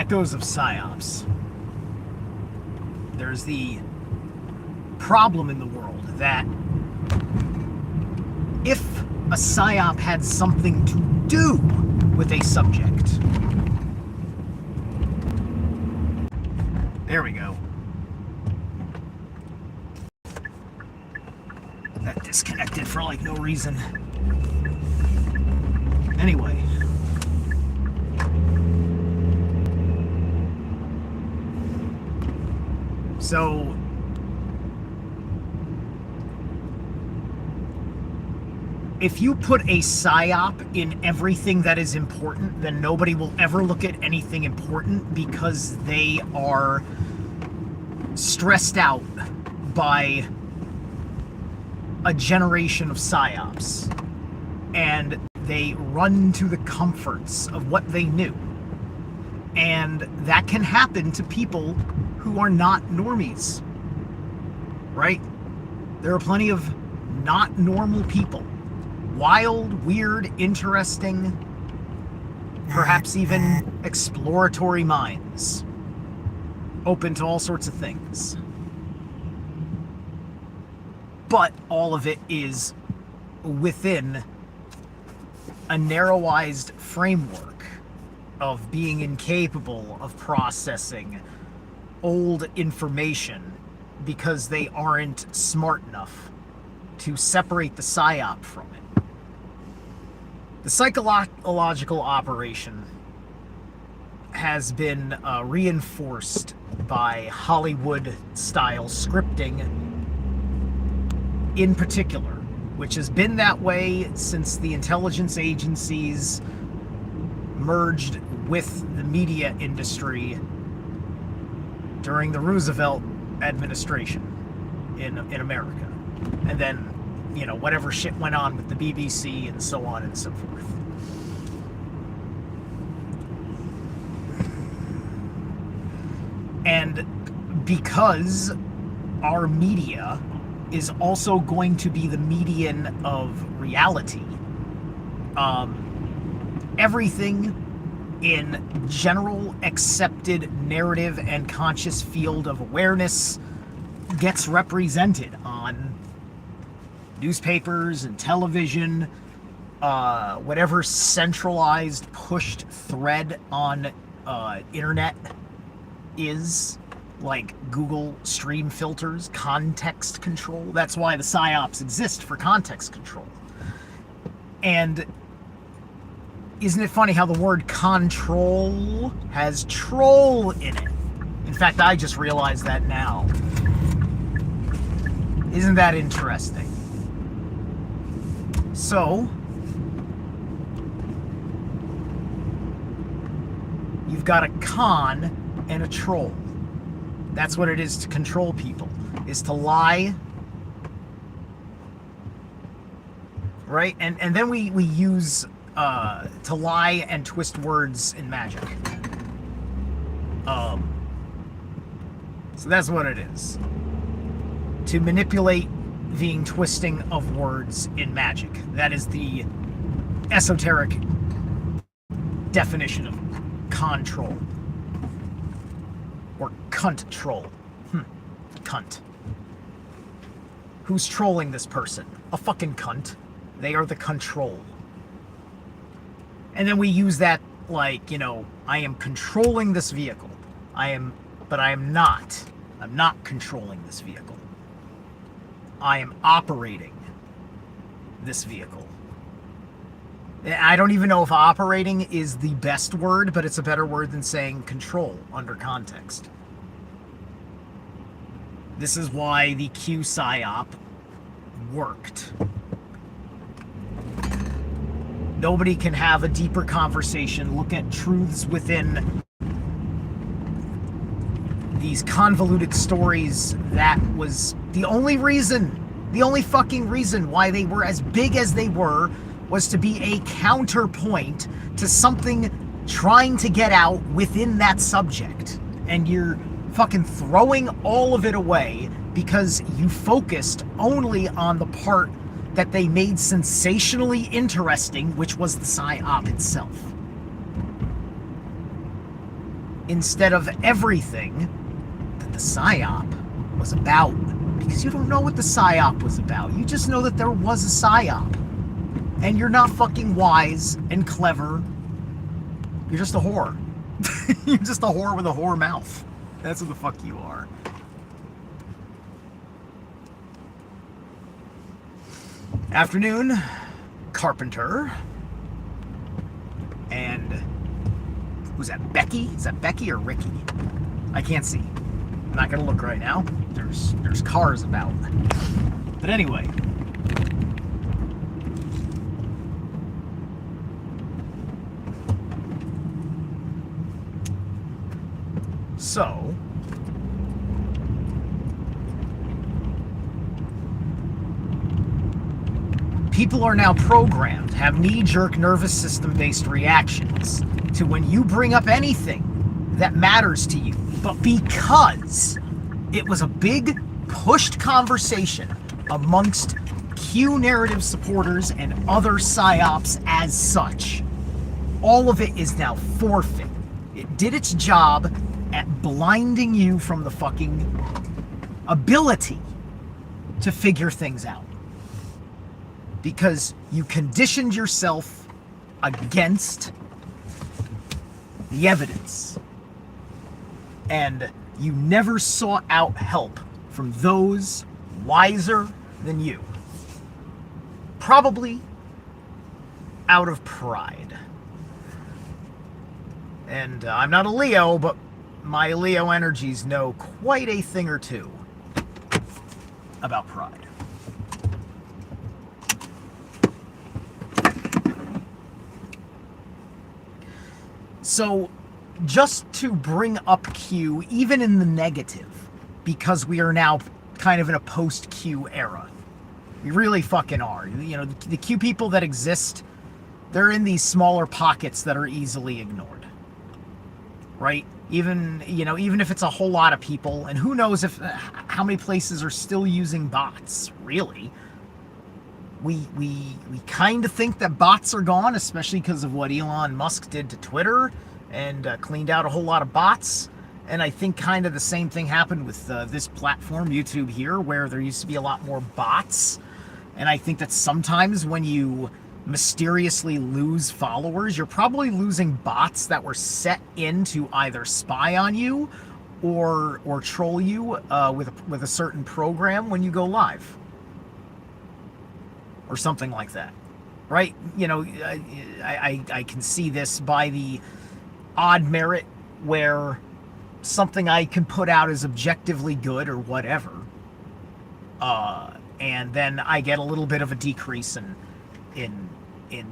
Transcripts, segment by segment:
echoes of psyops. There's the problem in the world that if a psyop had something to do with a subject. There we go. That disconnected for like no reason. Anyway. So, if you put a psyop in everything that is important, then nobody will ever look at anything important because they are stressed out by a generation of psyops. And they run to the comforts of what they knew. And that can happen to people who are not normies, right? There are plenty of not normal people. Wild, weird, interesting, perhaps even exploratory minds. Open to all sorts of things. But all of it is within a narrowized framework of being incapable of processing old information because they aren't smart enough to separate the psyop from it. The psychological operation has been reinforced by Hollywood-style scripting in particular, which has been that way since the intelligence agencies merged with the media industry during the Roosevelt administration in America. And then, whatever shit went on with the BBC and so on and so forth. And because our media is also going to be the median of reality, everything in general accepted narrative and conscious field of awareness gets represented on newspapers and television, whatever centralized pushed thread on internet is, like Google stream filters, context control. That's why the psyops exist, for context control. And isn't it funny how the word control has troll in it? In fact, I just realized that now. Isn't that interesting? So, you've got a con and a troll. That's what it is to control people, is to lie. Right? And then we use to lie and twist words in magic. So that's what it is. To manipulate the twisting of words in magic. That is the esoteric definition of control. Or cunt troll. Cunt. Who's trolling this person? A fucking cunt. They are the control. And then we use that like, I am controlling this vehicle. But I am not. I'm not controlling this vehicle. I am operating this vehicle. I don't even know if operating is the best word, but it's a better word than saying control under context. This is why the Q psyop worked. Nobody can have a deeper conversation, look at truths within these convoluted stories. That was the only fucking reason why they were as big as they were, was to be a counterpoint to something trying to get out within that subject. And you're fucking throwing all of it away because you focused only on the part that they made sensationally interesting, which was the psyop itself. instead of everything that the psyop was about. Because you don't know what the psyop was about. You just know that there was a psyop. And you're not fucking wise and clever. You're just a whore. You're just a whore with a whore mouth. That's what the fuck you are. Afternoon, Carpenter. And who's that? Becky? Is that Becky or Ricky? I can't see. I'm not gonna look right now. There's cars about. But anyway. So, people are now programmed, have knee-jerk nervous system-based reactions to when you bring up anything that matters to you. But because it was a big, pushed conversation amongst Q narrative supporters and other psyops as such, all of it is now forfeit. It did its job at blinding you from the fucking ability to figure things out. Because you conditioned yourself against the evidence. And you never sought out help from those wiser than you. Probably out of pride. And I'm not a Leo, but my Leo energies know quite a thing or two about pride. So, just to bring up Q, even in the negative, because we are now kind of in a post-Q era. We really fucking are. You know, the Q people that exist, they're in these smaller pockets that are easily ignored. Right? Even if it's a whole lot of people, and who knows if how many places are still using bots, really. We kind of think that bots are gone, especially because of what Elon Musk did to Twitter and cleaned out a whole lot of bots. And I think kind of the same thing happened with this platform, YouTube here, where there used to be a lot more bots. And I think that sometimes when you mysteriously lose followers, you're probably losing bots that were set in to either spy on you or troll you with a certain program when you go live. Or something like that, right? You know, I can see this by the odd merit where something I can put out is objectively good or whatever, and then I get a little bit of a decrease in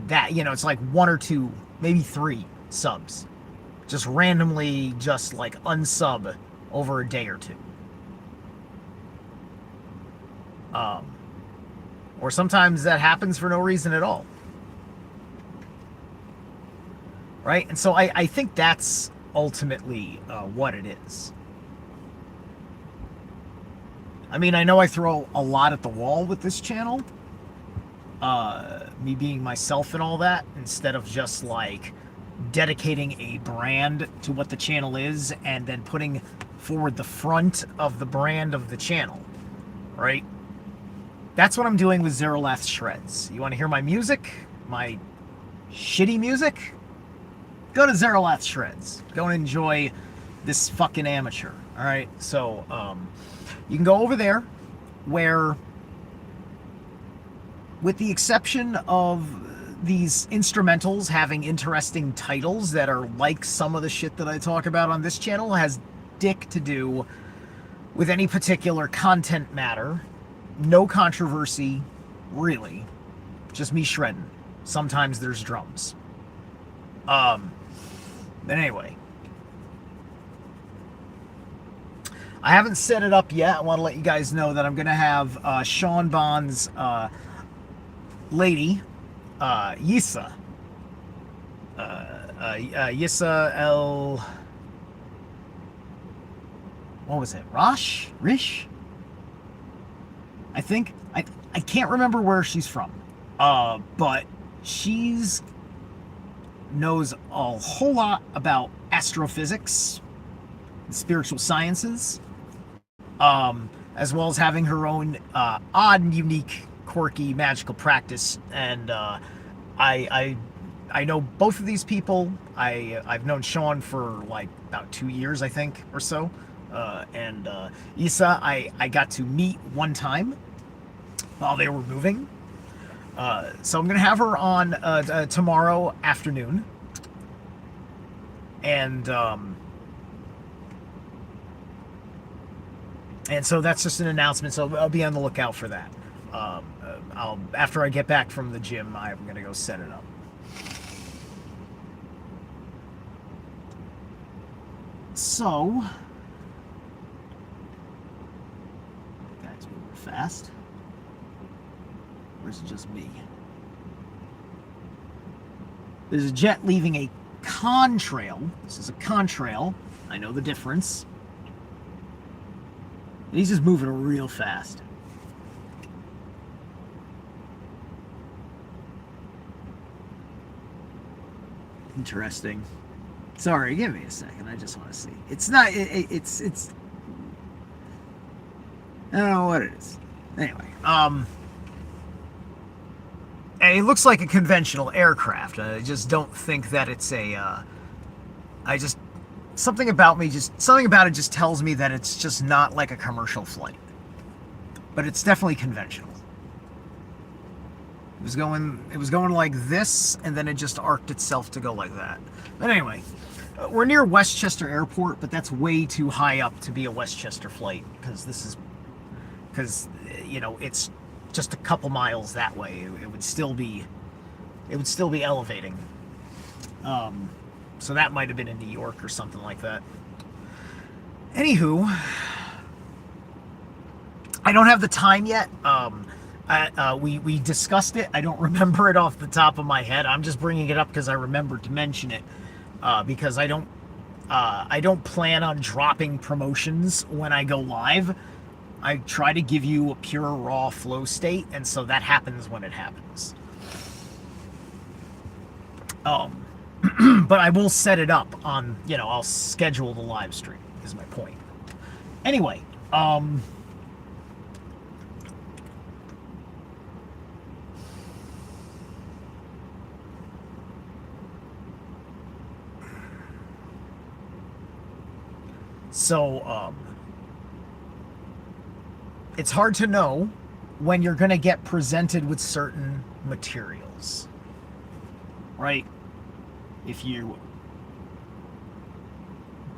that. You know, it's like 1 or 2, maybe 3 subs, just randomly, just like unsub over a day or 2. Or sometimes that happens for no reason at all. Right? And so I think that's ultimately what it is. I mean, I know I throw a lot at the wall with this channel. Me being myself and all that, instead of just like dedicating a brand to what the channel is and then putting forward the front of the brand of the channel. Right? That's what I'm doing with Zerolath Shreds. You want to hear my music? My shitty music? Go to Zerolath Shreds. Go and enjoy this fucking amateur. Alright? So, you can go over there where, with the exception of these instrumentals having interesting titles that are like some of the shit that I talk about on this channel, has dick to do with any particular content matter. No controversy, really. Just me shredding. Sometimes there's drums. But anyway. I haven't set it up yet. I want to let you guys know that I'm going to have Sean Bond's lady, Yissa. Yissa El... What was it? Rish? I think, I can't remember where she's from, but she's knows a whole lot about astrophysics, spiritual sciences, as well as having her own odd and unique, quirky, magical practice. And I know both of these people. I've known Sean for like about 2 years, I think, or so. And Issa, I got to meet one time while they were moving. So I'm gonna have her on tomorrow afternoon, and so that's just an announcement. So I'll be on the lookout for that. After I get back from the gym, I'm gonna go set it up. So, guys, moving fast. Or is it just me? There's a jet leaving a contrail. This is a contrail. I know the difference. And he's just moving real fast. Interesting. Sorry, give me a second. I just want to see. It's not. It's. I don't know what it is. Anyway, and it looks like a conventional aircraft. I just don't think that it's a. Something about it just tells me that it's just not like a commercial flight. But it's definitely conventional. It was going like this, and then it just arced itself to go like that. But anyway, we're near Westchester Airport, but that's way too high up to be a Westchester flight, because it's just a couple miles that way. It would still be elevating. So that might have been in New York or something like that. Anywho, I don't have the time yet. We discussed it. I don't remember it off the top of my head. I'm just bringing it up because I remembered to mention it. Because I don't plan on dropping promotions when I go live. I try to give you a pure raw flow state, and so that happens when it happens. But I will set it up on, I'll schedule the live stream, is my point. Anyway, so, it's hard to know when you're going to get presented with certain materials, right? If you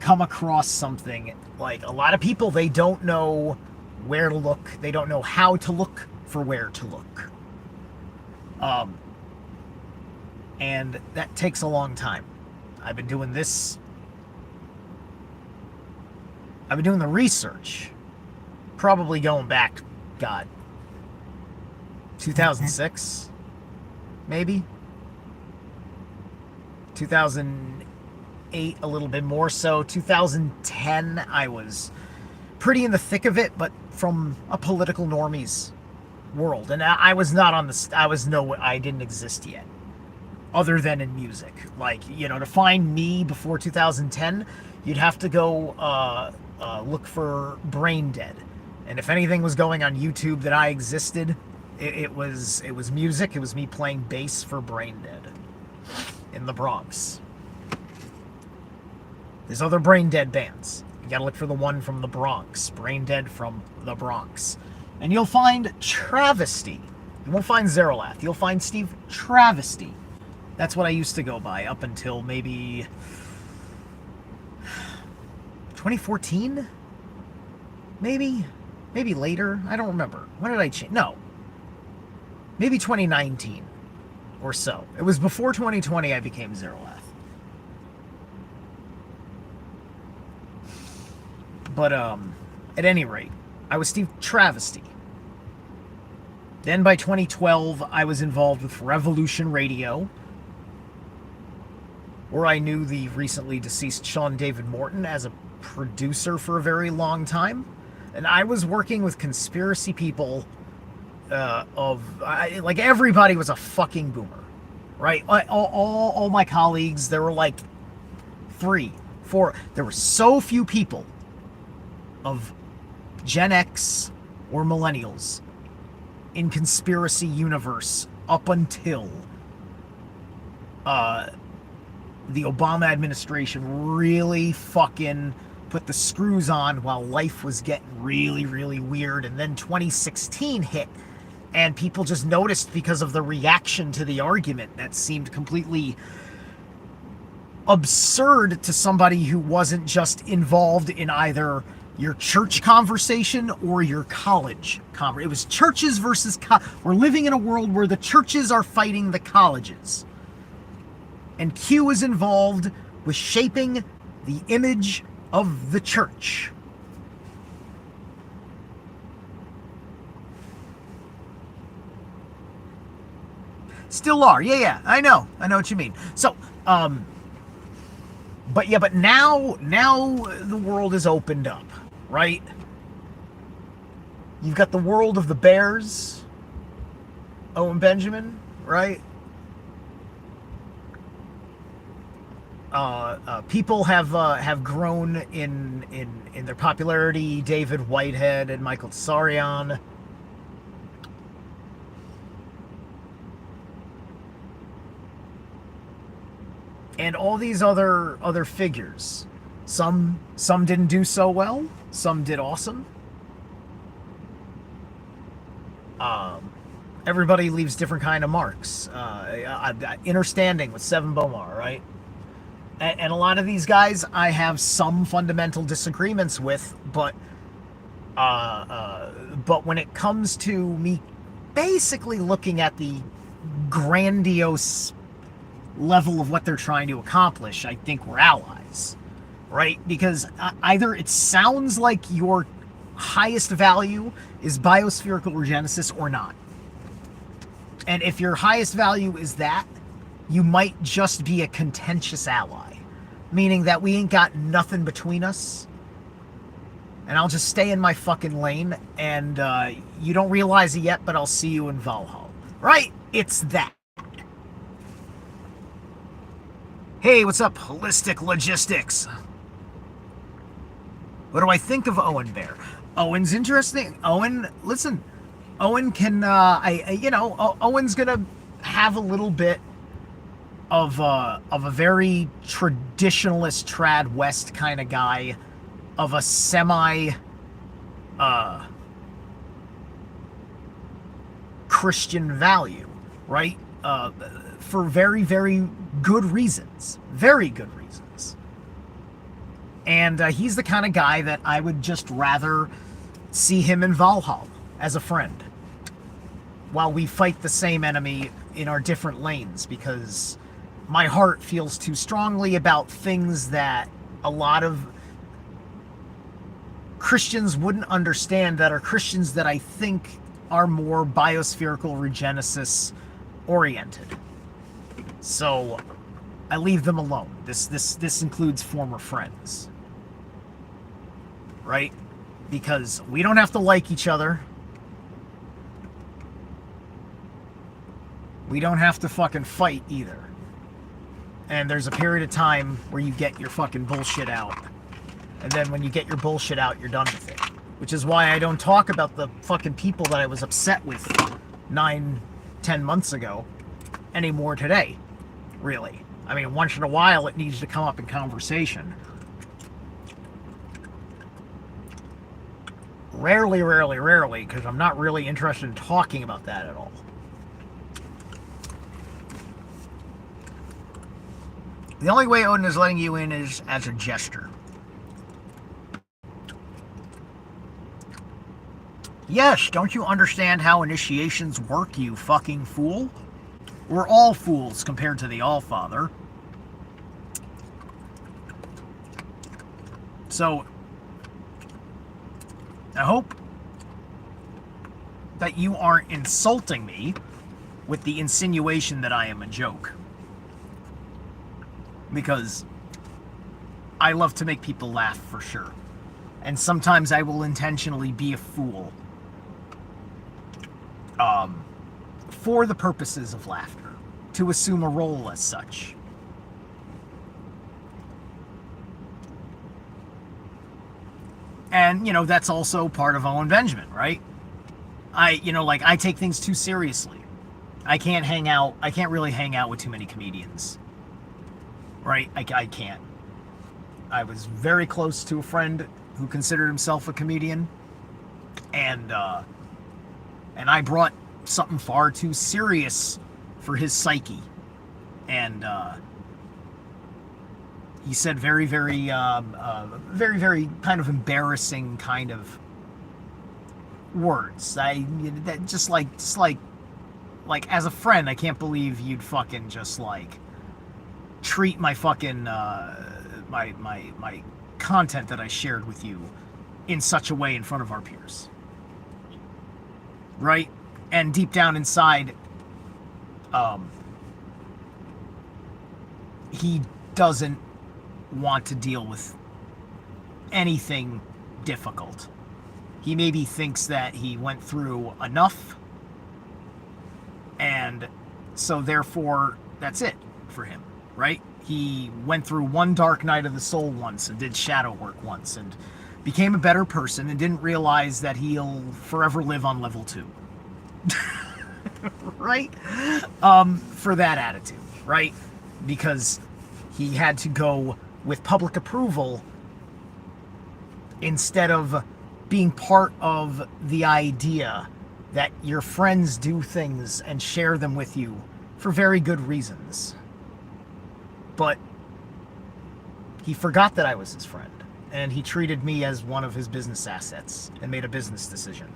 come across something, like a lot of people, they don't know where to look. They don't know how to look for where to look. And that takes a long time. I've been doing this. I've been doing the research. Probably going back, 2006, maybe? 2008, a little bit more so. 2010, I was pretty in the thick of it, but from a political normies world. And I was not on the, I didn't exist yet, other than in music. Like, to find me before 2010, you'd have to go look for Brain Dead. And if anything was going on YouTube that I existed, it was music. It was me playing bass for Brain Dead in the Bronx. There's other Brain Dead bands. You gotta look for the one from the Bronx. Brain Dead from the Bronx. And you'll find Travesty. You won't find Zerolath. You'll find Steve Travesty. That's what I used to go by up until maybe 2014? Maybe later. I don't remember. When did I change? No. Maybe 2019 or so. It was before 2020 I became Zerolath. But at any rate, I was Steve Travesty. Then by 2012, I was involved with Revolution Radio, where I knew the recently deceased Sean David Morton as a producer for a very long time. And I was working with conspiracy people like everybody was a fucking boomer, right? All my colleagues, there were like There were so few people of Gen X or millennials in conspiracy universe up until the Obama administration really fucking put the screws on while life was getting really, really weird. And then 2016 hit, and people just noticed because of the reaction to the argument that seemed completely absurd to somebody who wasn't just involved in either your church conversation or your college conversation. It was churches versus we're living in a world where the churches are fighting the colleges. And Q is involved with shaping the image of the church. Still are. Yeah, I know what you mean. So, but now the world is opened up, right? You've got the world of the Bears, Owen Benjamin, right? People have grown in their popularity. David Whitehead and Michael Tsarion. And all these other figures. Some didn't do so well. Some did awesome. Everybody leaves different kind of marks. Understanding with Seven Bomar, right? And a lot of these guys I have some fundamental disagreements with, but when it comes to me basically looking at the grandiose level of what they're trying to accomplish, I think we're allies, right? Because either it sounds like your highest value is biospherical regenesis or not. And if your highest value is that, you might just be a contentious ally, meaning that we ain't got nothing between us, and I'll just stay in my fucking lane, and you don't realize it yet, but I'll see you in Valhalla, right? It's that. Hey, what's up, Holistic Logistics? What do I think of Owen Bear? Owen's interesting. Owen, listen, Owen can, Owen's gonna have a little bit of a very traditionalist trad west kind of guy, of a semi Christian value, right? For very, very good reasons. Very good reasons. And he's the kind of guy that I would just rather see him in Valhalla as a friend, while we fight the same enemy in our different lanes, because my heart feels too strongly about things that a lot of Christians wouldn't understand, that are Christians that I think are more biospherical regenesis oriented. So I leave them alone. This includes former friends, right? Because we don't have to like each other. We don't have to fucking fight either. And there's a period of time where you get your fucking bullshit out. And then when you get your bullshit out, you're done with it. Which is why I don't talk about the fucking people that I was upset with 9-10 months ago anymore today. Really. I mean, once in a while it needs to come up in conversation. Rarely, because I'm not really interested in talking about that at all. The only way Odin is letting you in is as a gesture. Yes, don't you understand how initiations work, you fucking fool? We're all fools compared to the Allfather. So, I hope that you aren't insulting me with the insinuation that I am a joke. Because I love to make people laugh, for sure. And sometimes I will intentionally be a fool. For the purposes of laughter. To assume a role as such. And, that's also part of Owen Benjamin, right? I take things too seriously. I can't really hang out with too many comedians. Right? I can't. I was very close to a friend who considered himself a comedian, and I brought something far too serious for his psyche, and he said very, very, very, very kind of embarrassing kind of words. Just like as a friend, I can't believe you'd fucking just like treat my fucking my content that I shared with you in such a way in front of our peers, right? And deep down inside, he doesn't want to deal with anything difficult. He maybe thinks that he went through enough, and so therefore that's it for him, right? He went through one dark night of the soul once and did shadow work once and became a better person and didn't realize that he'll forever live on level 2. Right? For that attitude, right? Because he had to go with public approval instead of being part of the idea that your friends do things and share them with you for very good reasons. But he forgot that I was his friend, and he treated me as one of his business assets and made a business decision.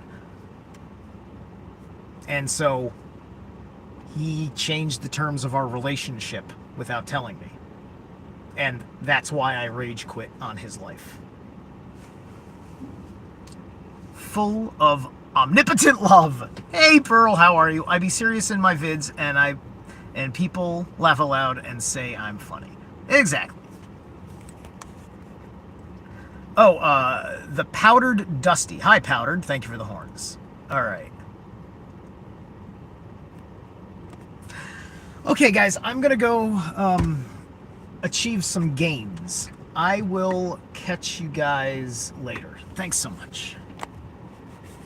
And so he changed the terms of our relationship without telling me. And that's why I rage quit on his life. Full of omnipotent love. Hey Pearl, how are you? I be serious in my vids and people laugh aloud and say I'm funny. Exactly. Oh, the Powdered Dusty. Hi Powdered, thank you for the horns. Alright. Okay guys, I'm gonna go achieve some gains. I will catch you guys later. Thanks so much.